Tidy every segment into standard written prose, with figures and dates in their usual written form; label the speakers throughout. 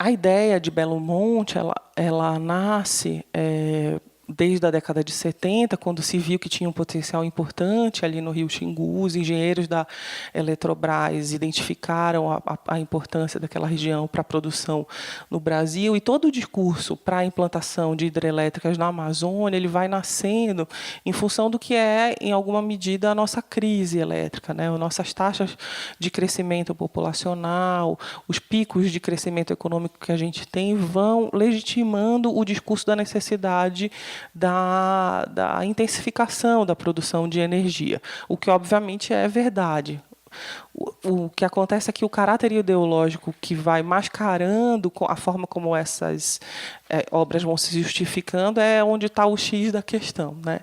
Speaker 1: A ideia de Belo Monte, ela nasce desde a década de 70, quando se viu que tinha um potencial importante ali no Rio Xingu. Os engenheiros da Eletrobras identificaram a importância daquela região para a produção no Brasil, e todo o discurso para a implantação de hidrelétricas na Amazônia ele vai nascendo em função do que é, em alguma medida, a nossa crise elétrica, né? As nossas taxas de crescimento populacional, os picos de crescimento econômico que a gente tem vão legitimando o discurso da necessidade da intensificação da produção de energia, o que obviamente é verdade. O que acontece é que o caráter ideológico que vai mascarando a forma como essas obras vão se justificando é onde está o X da questão, né?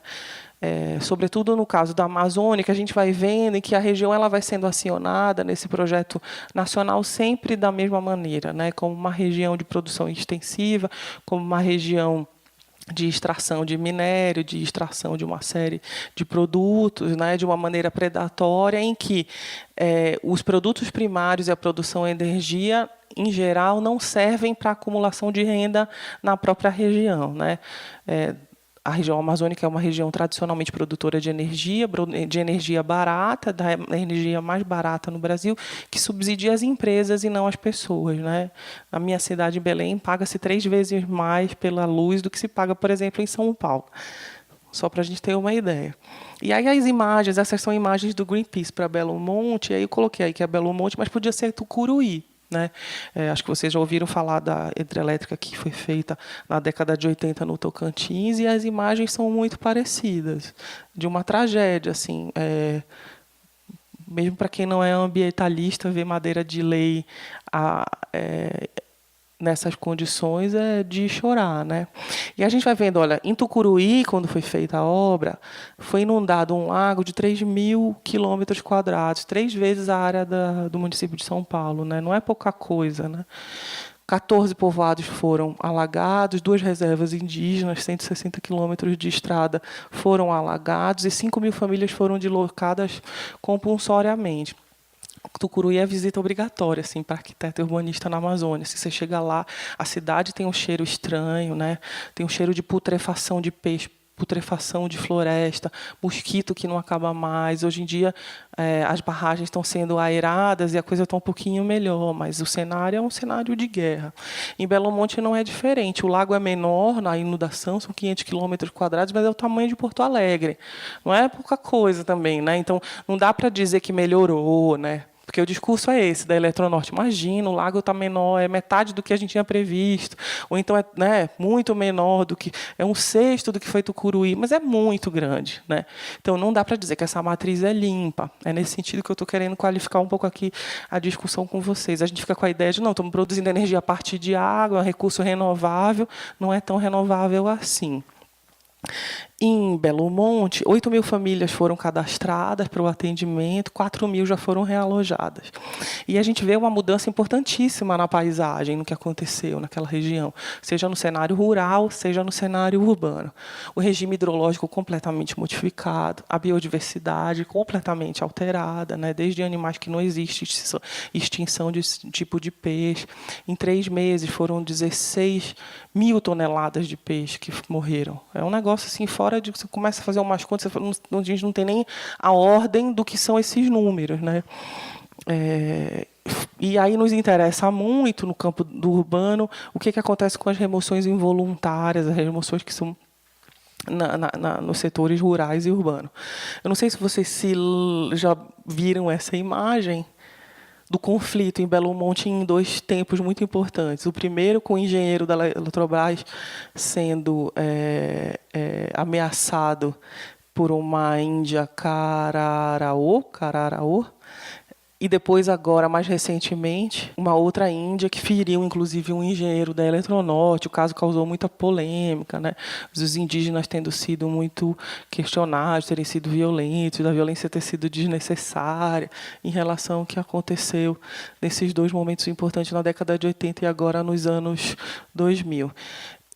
Speaker 1: Sobretudo no caso da Amazônia, que a gente vai vendo em que a região ela vai sendo acionada nesse projeto nacional sempre da mesma maneira, né? Como uma região de produção extensiva, como uma região de extração de minério, de extração de uma série de produtos, né, de uma maneira predatória, em que os produtos primários e a produção de energia, em geral, não servem para a acumulação de renda na própria região, né? A região amazônica é uma região tradicionalmente produtora de energia barata, da energia mais barata no Brasil, que subsidia as empresas e não as pessoas, né? Na minha cidade, em Belém, paga-se 3 vezes mais pela luz do que se paga, por exemplo, em São Paulo. Só para a gente ter uma ideia. E aí as imagens, essas são imagens do Greenpeace para Belo Monte, e aí eu coloquei aí que é Belo Monte, mas podia ser Tucuruí, né? Acho que vocês já ouviram falar da hidrelétrica que foi feita na década de 80 no Tocantins, e as imagens são muito parecidas, de uma tragédia, assim, mesmo para quem não é ambientalista, ver madeira de lei nessas condições é de chorar, né? E a gente vai vendo, olha, em Tucuruí, quando foi feita a obra, foi inundado um lago de 3.000 quilômetros quadrados, 3 vezes a área do município de São Paulo, né? Não é pouca coisa, né? 14 povoados foram alagados, 2 reservas indígenas, 160 quilômetros de estrada foram alagados e 5.000 famílias foram deslocadas compulsoriamente. Tucuruí é visita obrigatória, assim, para arquiteto e urbanista na Amazônia. Se você chega lá, a cidade tem um cheiro estranho, né? Tem um cheiro de putrefação de peixe, putrefação de floresta, mosquito que não acaba mais. Hoje em dia, as barragens estão sendo aeradas e a coisa está um pouquinho melhor, mas o cenário é um cenário de guerra. Em Belo Monte não é diferente. O lago é menor na inundação, são 500 quilômetros quadrados, mas é o tamanho de Porto Alegre. Não é pouca coisa também, né? Então, não dá para dizer que melhorou, né? Porque o discurso é esse, da Eletronorte. Imagina, o lago está menor, é metade do que a gente tinha previsto. Ou então é, né, muito menor do que... É 1/6 do que foi Tucuruí, mas é muito grande, né? Então, não dá para dizer que essa matriz é limpa. É nesse sentido que eu estou querendo qualificar um pouco aqui a discussão com vocês. A gente fica com a ideia de, não, estamos produzindo energia a partir de água, é um recurso renovável. Não é tão renovável assim. Em Belo Monte, 8.000 famílias foram cadastradas para o atendimento, 4.000 já foram realojadas. E a gente vê uma mudança importantíssima na paisagem, no que aconteceu naquela região, seja no cenário rural, seja no cenário urbano. O regime hidrológico completamente modificado, a biodiversidade completamente alterada, né? Desde animais que não existem, extinção de tipo de peixe. Em 3 meses foram 16.000 toneladas de peixe que morreram. É um negócio assim, fora de que você começa a fazer umas contas, a gente não tem nem a ordem do que são esses números, né? E aí nos interessa muito, no campo do urbano, o que acontece com as remoções involuntárias, as remoções que são nos setores rurais e urbanos. Eu não sei se vocês já viram essa imagem do conflito em Belo Monte em 2 tempos muito importantes. O primeiro, com o engenheiro da Eletrobras sendo ameaçado por uma índia cararaô, e depois, agora, mais recentemente, uma outra índia que feriu, inclusive, um engenheiro da Eletronorte. O caso causou muita polêmica, né? Os indígenas tendo sido muito questionados, terem sido violentos, da violência ter sido desnecessária em relação ao que aconteceu nesses 2 momentos importantes na década de 80 e agora nos anos 2000.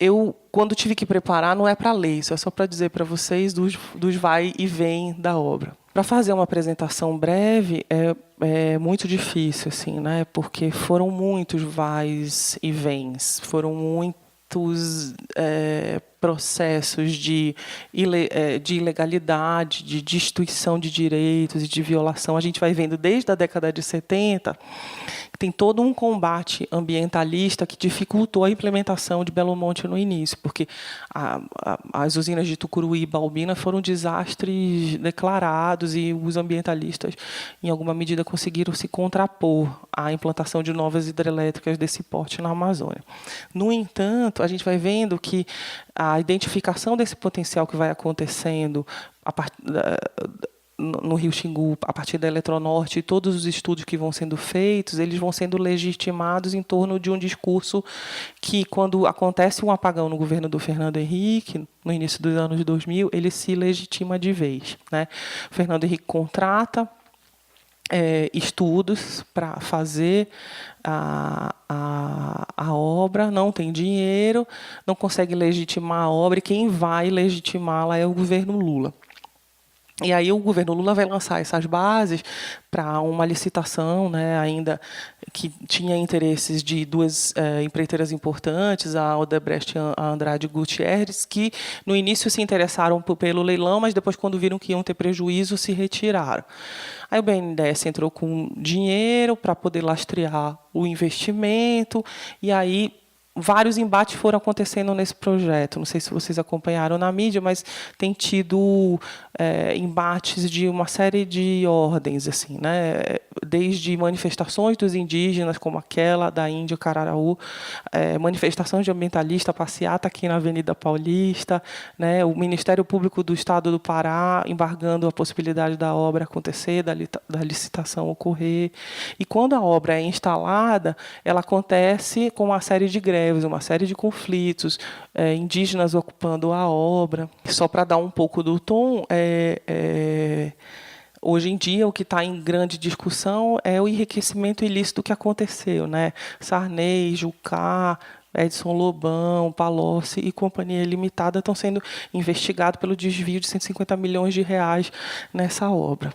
Speaker 1: eu, quando tive que preparar, não é para ler, isso é só para dizer para vocês dos vai e vem da obra. Para fazer uma apresentação breve é muito difícil, assim, né? Porque foram muitos vais e vens, foram muitos processos de ilegalidade, de destituição de direitos e de violação. A gente vai vendo desde a década de 70 que tem todo um combate ambientalista que dificultou a implementação de Belo Monte no início, porque as usinas de Tucuruí e Balbina foram desastres declarados e os ambientalistas, em alguma medida, conseguiram se contrapor à implantação de novas hidrelétricas desse porte na Amazônia. No entanto, a gente vai vendo que a identificação desse potencial que vai acontecendo no Rio Xingu, a partir da Eletronorte, e todos os estudos que vão sendo feitos, eles vão sendo legitimados em torno de um discurso que, quando acontece um apagão no governo do Fernando Henrique, no início dos anos 2000, ele se legitima de vez, né? O Fernando Henrique contrata estudos para fazer a obra, não tem dinheiro, não consegue legitimar a obra, e quem vai legitimá-la é o governo Lula. E aí o governo Lula vai lançar essas bases para uma licitação, né, ainda que tinha interesses de duas empreiteiras importantes, a Odebrecht e a Andrade Gutierrez, que no início se interessaram pelo leilão, mas depois, quando viram que iam ter prejuízo, se retiraram. Aí o BNDES entrou com dinheiro para poder lastrear o investimento, e aí vários embates foram acontecendo nesse projeto. Não sei se vocês acompanharam na mídia, mas tem tido embates de uma série de ordens, assim, né? Desde manifestações dos indígenas, como aquela da Índia Cararaú, manifestações de ambientalista, passeata aqui na Avenida Paulista, né? O Ministério Público do Estado do Pará embargando a possibilidade da obra acontecer, da licitação ocorrer. E quando a obra é instalada, ela acontece com uma série de greves, uma série de conflitos, indígenas ocupando a obra. Só para dar um pouco do tom, hoje em dia, o que está em grande discussão é o enriquecimento ilícito que aconteceu, né? Sarney, Jucá, Edson Lobão, Palocci e Companhia Limitada estão sendo investigados pelo desvio de 150 milhões de reais nessa obra.